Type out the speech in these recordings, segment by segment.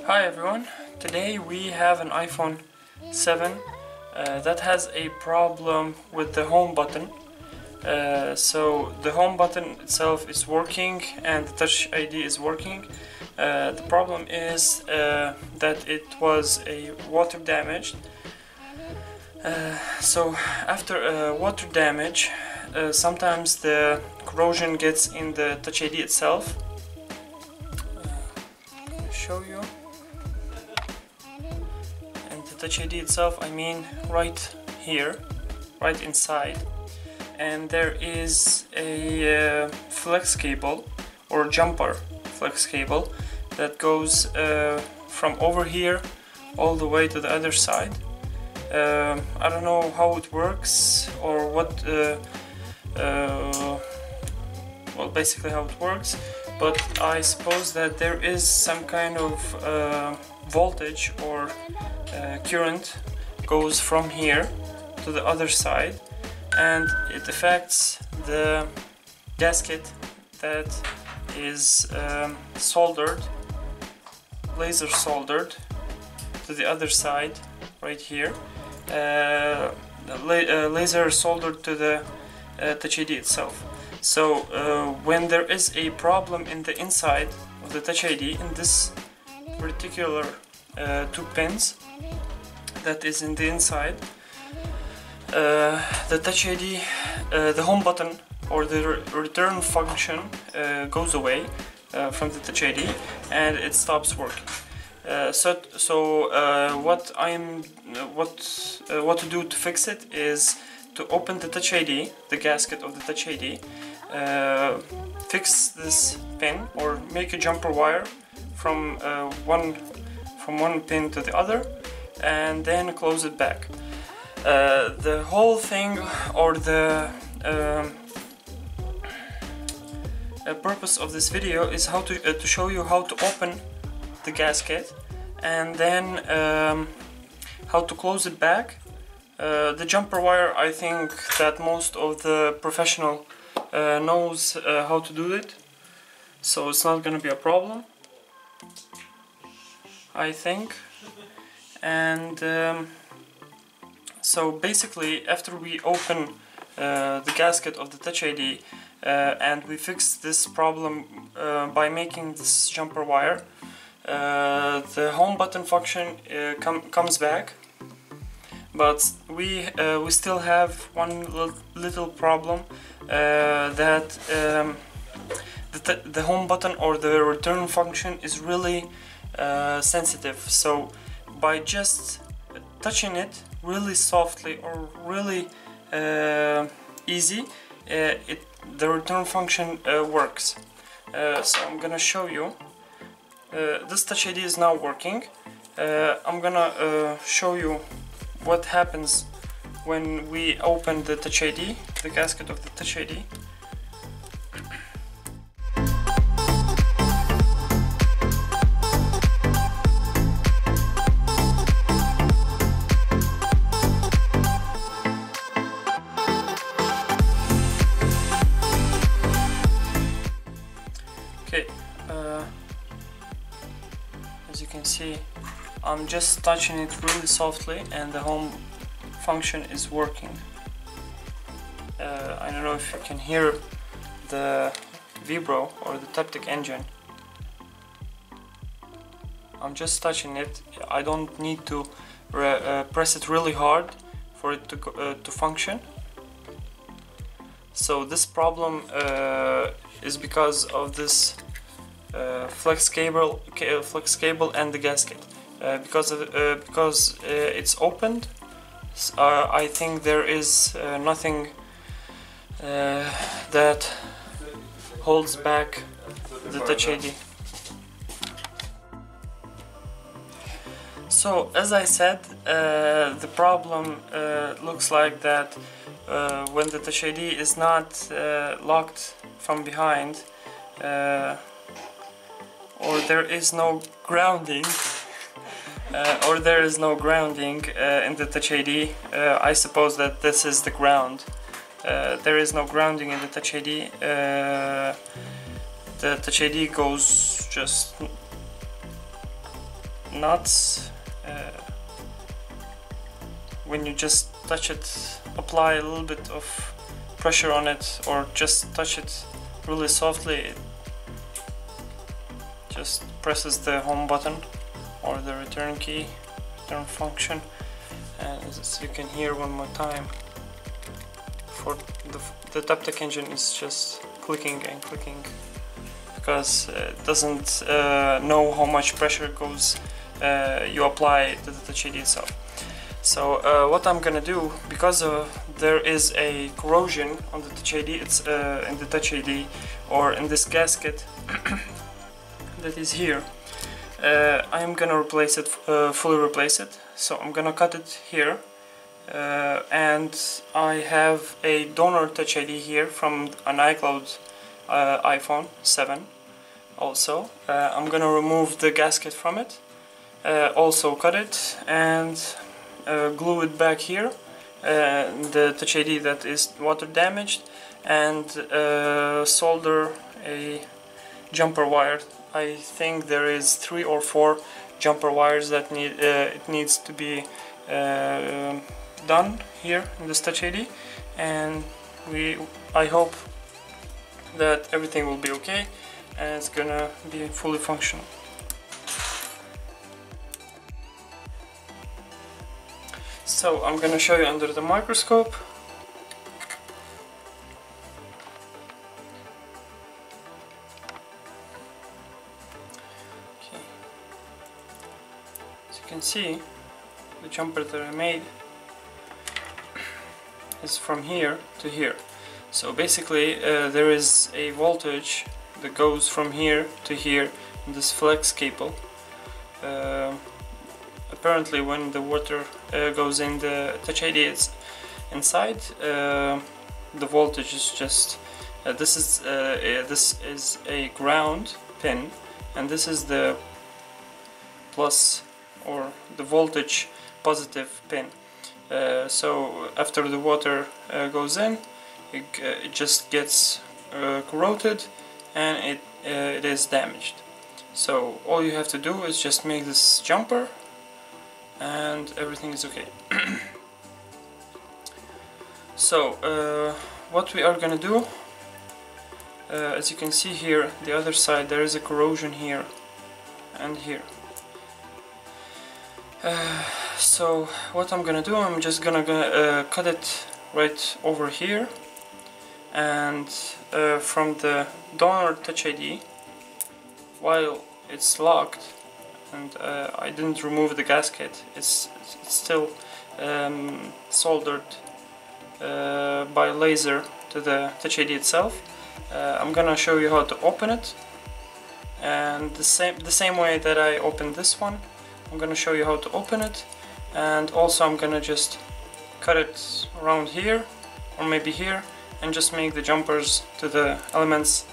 Hi everyone, today we have an iPhone 7 that has a problem with the home button. So the home button itself is working and the Touch ID is working. The problem is that it was water damaged. So after water damage, sometimes the corrosion gets in the Touch ID itself. Let me show you. The Touch ID itself, I mean right here, right inside, and there is a flex cable or jumper flex cable that goes from over here all the way to the other side. I don't know how it works or what well, basically how it works, but I suppose that there is some kind of voltage or current goes from here to the other side, and it affects the gasket that is soldered, laser soldered to the other side right here, laser soldered to the Touch ID itself. So when there is a problem in the inside of the Touch ID, in this particular two pins that is in the inside, the Touch ID, the home button or the return function goes away from the Touch ID and it stops working. What to do to fix it is to open the Touch ID, the gasket of the Touch ID, fix this pin or make a jumper wire from one pin to the other, and then close it back. The whole thing, or the purpose of this video, is how to show you how to open the gasket and then how to close it back. The jumper wire, I think that most of the professional knows how to do it, so it's not gonna be a problem, I think. And so basically, after we open the gasket of the Touch ID and we fix this problem by making this jumper wire, the home button function comes back, but we still have one little problem, that the home button or the return function is really sensitive. So by just touching it really softly or really easy, the return function works. So I'm gonna show you. This Touch ID is now working. I'm gonna show you what happens when we open the Touch ID, the gasket of the Touch ID. Okay, as you can see, I'm just touching it really softly and the home function is working. I don't know if you can hear the vibro or the taptic engine. I'm just touching it. I don't need to press it really hard for it to function. So this problem is because of this flex cable and the gasket. Because it's opened, I think there is nothing that holds back the Touch ID. So as I said, the problem looks like that when the Touch ID is not locked from behind, or there is no grounding, in the Touch ID. I suppose that this is the ground. There is no grounding in the Touch ID. The Touch ID goes just nuts. When you just touch it, apply a little bit of pressure on it, or just touch it really softly, it just presses the home button or the return key, return function, and as you can hear one more time, for the Taptec engine is just clicking and clicking because it doesn't know how much pressure goes you apply to the Touch ID itself. So what I'm gonna do, because there is a corrosion on the Touch ID, it's in the Touch ID or in this gasket that is here, I'm gonna replace it, fully replace it. So I'm gonna cut it here, and I have a donor Touch ID here from an iCloud iPhone 7 also. I'm gonna remove the gasket from it, also cut it and glue it back here, the Touch ID that is water damaged, and solder a jumper wire. I think there is 3 or 4 jumper wires that it needs to be done here in this Touch ID, and I hope that everything will be okay and it's gonna be fully functional. So I'm gonna show you under the microscope. Okay. As you can see, the jumper that I made is from here to here. So basically there is a voltage that goes from here to here in this flex cable. Apparently when the water goes in the Touch ID it's inside, the voltage is just this is a ground pin, and this is the plus, or the voltage positive pin. So after the water goes in, it just gets corroded and it is damaged. So all you have to do is just make this jumper and everything is okay. So what we are gonna do, as you can see here, the other side there is a corrosion here and here. So what I'm gonna do, I'm just gonna cut it right over here, and from the donor Touch ID, while it's locked and I didn't remove the gasket, it's still soldered by laser to the Touch ID itself. I'm gonna show you how to open it, and the same way that I opened this one, I'm gonna show you how to open it, and also I'm gonna just cut it around here or maybe here and just make the jumpers to the elements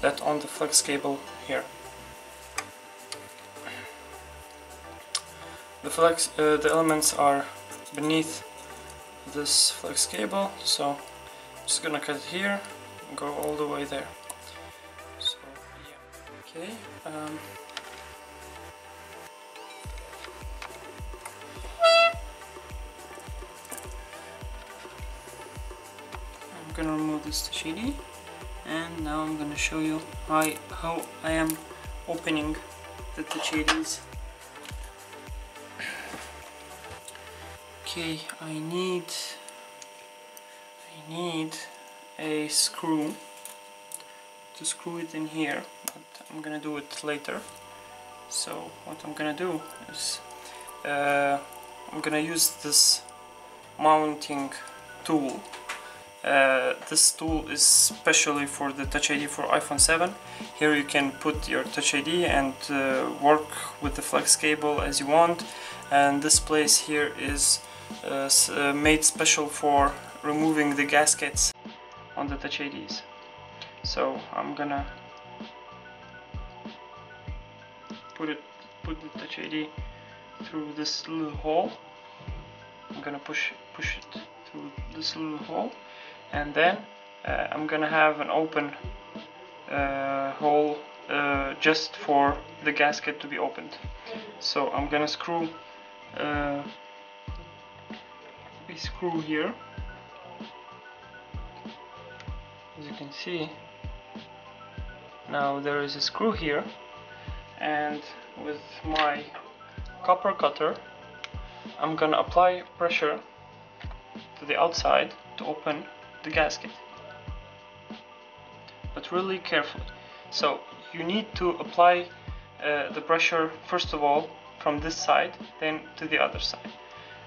that on the flex cable here. The elements are beneath this flex cable, so I'm just gonna cut it here and go all the way there. So yeah, okay. I'm gonna remove this Touch ID, and now I'm gonna show you how I am opening the Touch IDs. Okay, I need a screw to screw it in here, but I'm gonna do it later. So what I'm gonna do is I'm gonna use this mounting tool. This tool is specially for the Touch ID for iPhone 7. Here you can put your Touch ID and work with the flex cable as you want, and this place here is made special for removing the gaskets on the Touch IDs. So I'm gonna put the Touch ID through this little hole. I'm gonna push it through this little hole, and then I'm gonna have an open hole just for the gasket to be opened. So I'm gonna screw a screw here. As you can see, now there is a screw here, and with my copper cutter I'm gonna apply pressure to the outside to open the gasket, but really carefully. So you need to apply the pressure first of all from this side, then to the other side.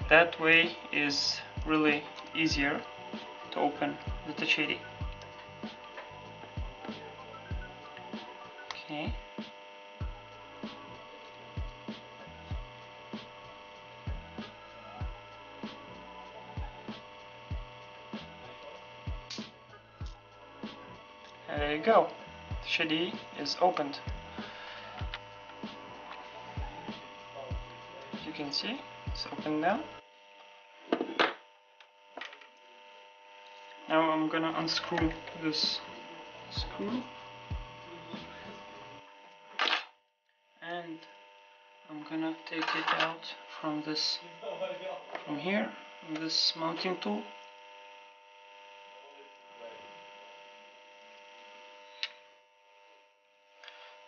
That way is really easier to open the Touch ID. Okay. And there you go. Touch ID is opened. As you can see, it's open now. Now I'm gonna unscrew this screw, and I'm gonna take it out from here, this mounting tool.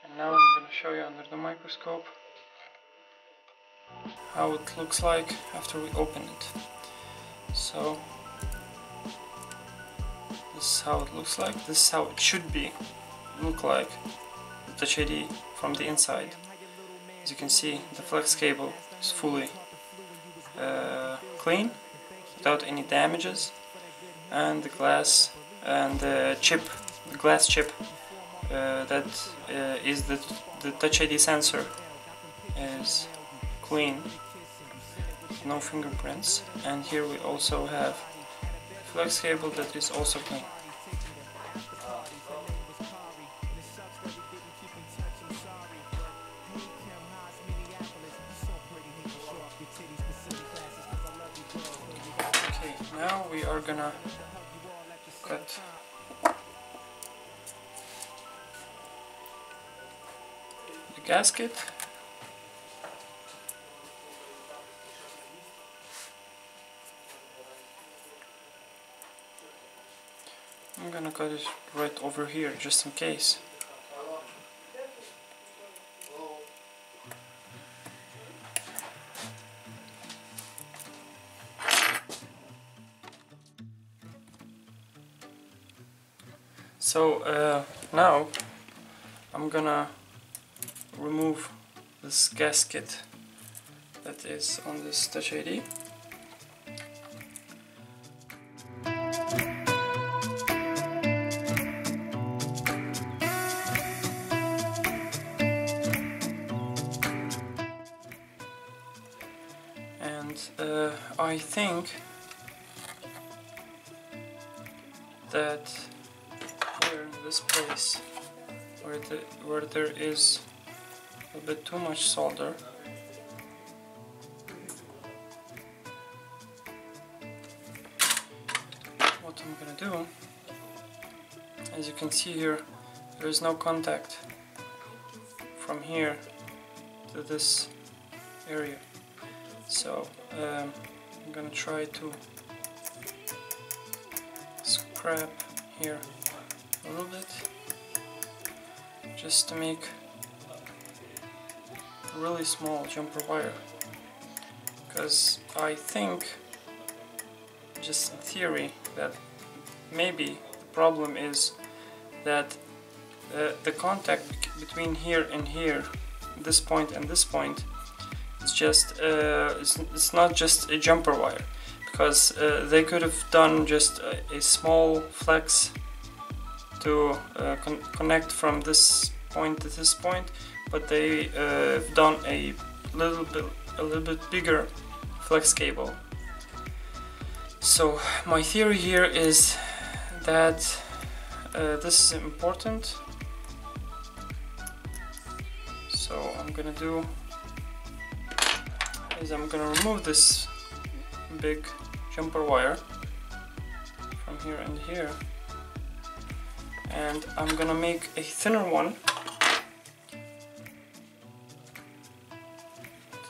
And now I'm gonna show you under the microscope how it looks like after we open it. So this is how it looks like. This is how it should look like, the Touch ID from the inside. As you can see, the flex cable is fully clean, without any damages, and the glass and the glass chip that is the Touch ID sensor is clean, no fingerprints. And here we also have flex cable that is also clean. Okay, now we are gonna cut the gasket. I'm gonna cut it right over here, just in case. So now I'm gonna remove this gasket that is on this Touch ID. I think that here in this place where there is a bit too much solder, what I'm gonna do, as you can see here, there is no contact from here to this area. So I'm gonna try to scrap here a little bit, just to make a really small jumper wire, because I think, just in theory, that maybe the problem is that the contact between here and here, this point and this point, it's just it's not just a jumper wire, because they could have done just a small flex to connect from this point to this point, but they have done a little bit bigger flex cable. So my theory here is that this is important. So I'm gonna do is I'm gonna remove this big jumper wire from here and here, and I'm gonna make a thinner one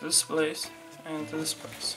this place and to this place.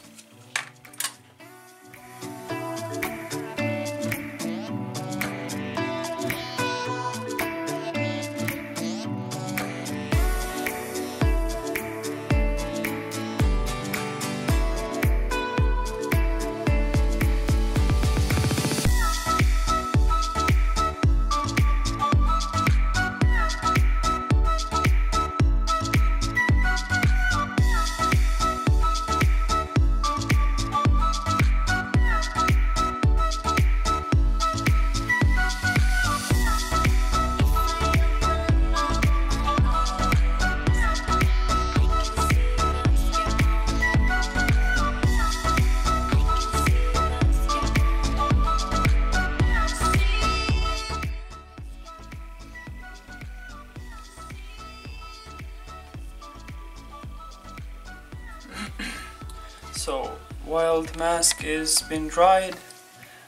So while the mask is been dried,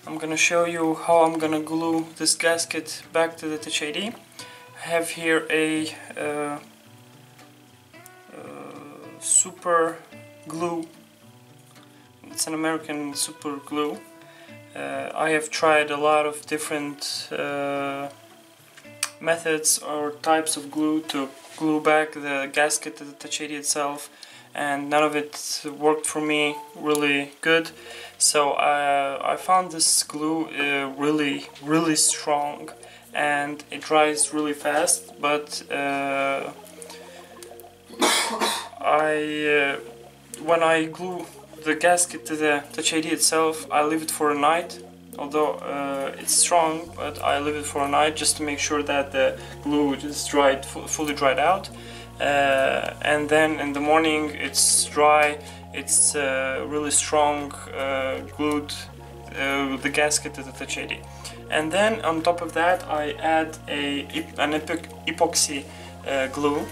I'm gonna show you how I'm gonna glue this gasket back to the Touch ID. I have here a super glue. It's an American super glue. I have tried a lot of different methods or types of glue to glue back the gasket to the Touch ID itself, and none of it worked for me really good. So I found this glue really strong, and it dries really fast, but when I glue the gasket to the Touch ID itself, I leave it for a night. Although it's strong, but I leave it for a night just to make sure that the glue is dried, fully dried out. And then in the morning it's dry, it's really strong, glued the gasket to the Touch ID. And then on top of that I add an epoxy glue.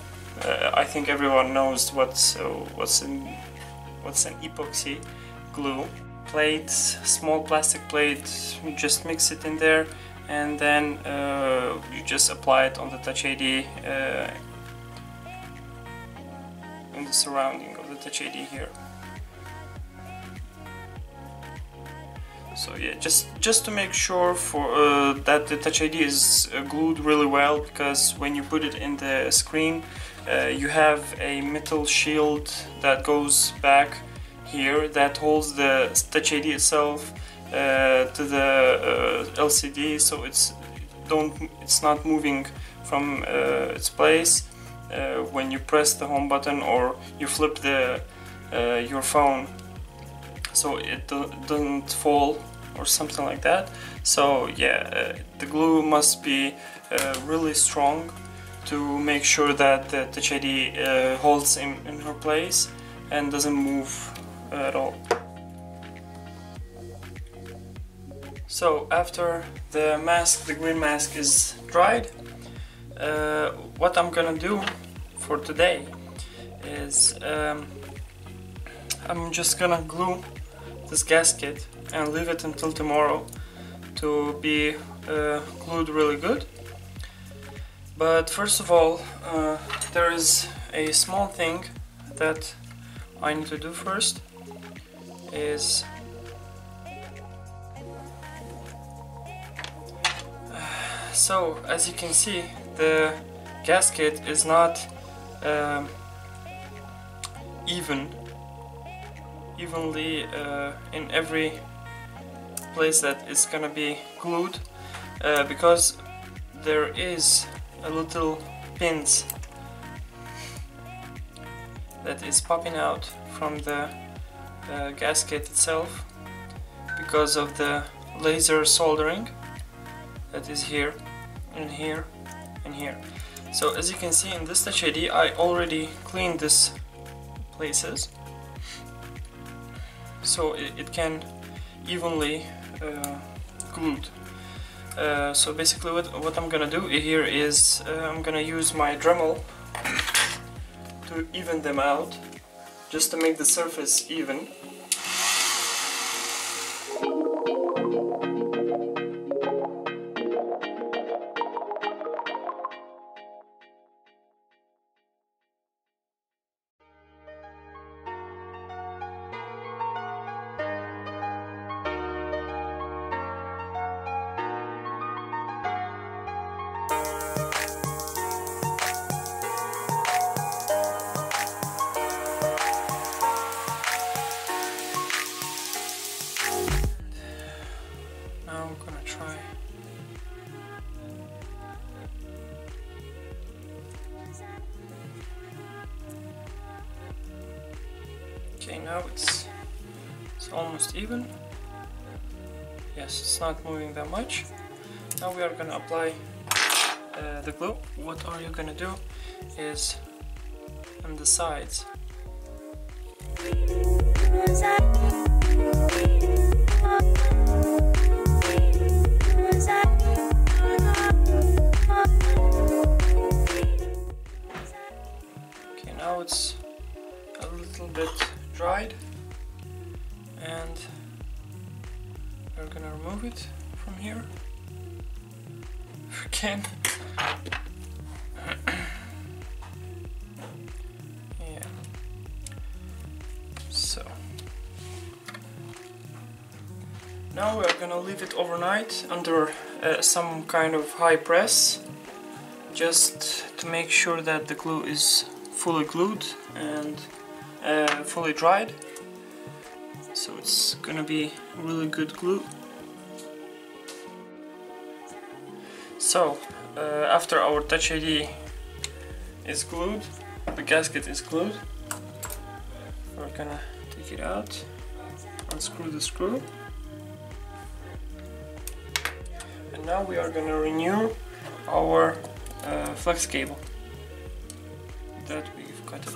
I think everyone knows what's an epoxy glue. Plates, small plastic plate, you just mix it in there, and then you just apply it on the Touch ID in the surrounding of the Touch ID here. So yeah, just to make sure for that the Touch ID is glued really well, because when you put it in the screen, you have a metal shield that goes back here that holds the Touch ID itself to the LCD, so it's not moving from its place when you press the home button or you flip your phone, so it doesn't fall or something like that. So yeah, the glue must be really strong to make sure that the Touch ID holds in her place and doesn't move at all. So after the green mask is dried, what I'm gonna do for today is I'm just gonna glue this gasket and leave it until tomorrow to be glued really good. But first of all, there is a small thing that I need to do first. Is so as you can see, the gasket is not evenly in every place that is gonna be glued, because there is a little pins that is popping out from the gasket itself because of the laser soldering that is here and here and here. So as you can see in this Touch ID, I already cleaned these places so it can evenly glued. So basically what I'm gonna do here is I'm gonna use my Dremel to even them out, just to make the surface even. Okay, now it's almost even. Yes, it's not moving that much. Now we are gonna apply the glue. What are you gonna do is on the sides. Okay, now it's a little bit dried, and we're gonna remove it from here again. Yeah. So now we're gonna leave it overnight under some kind of high press, just to make sure that the glue is fully glued and fully dried. So it's gonna be really good glue. So after our Touch ID is glued, the gasket is glued, we're gonna take it out, unscrew the screw, and now we are gonna renew our flex cable that we've cut it.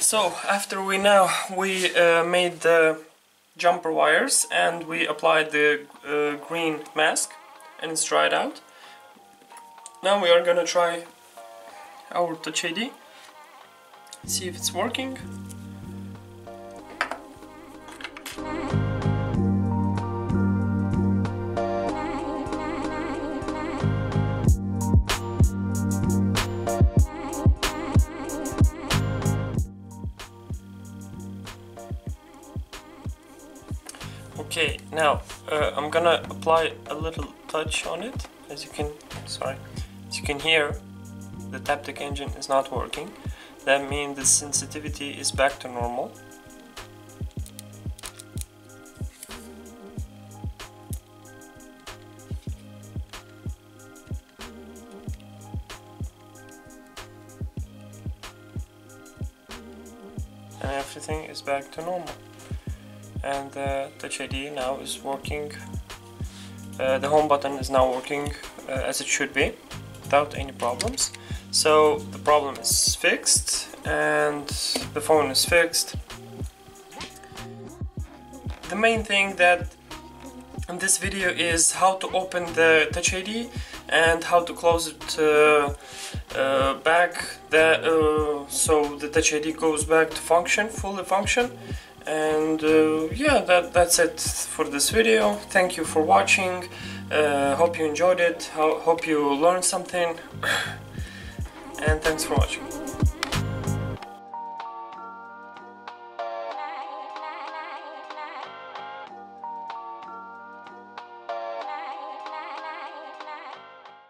So after we made the jumper wires and we applied the green mask and it's dried out. Now we are gonna try our Touch ID, see if it's working. Okay, now I'm gonna apply a little touch on it. As you can hear, the Taptic engine is not working. That means the sensitivity is back to normal. And everything is back to normal. And the Touch ID now is working. The home button is now working as it should be, without any problems. So the problem is fixed and the phone is fixed. The main thing that in this video is how to open the Touch ID and how to close it back, so the Touch ID goes back to fully function. And yeah, that's it for this video. Thank you for watching. Hope you enjoyed it. Hope you learned something. And thanks for watching.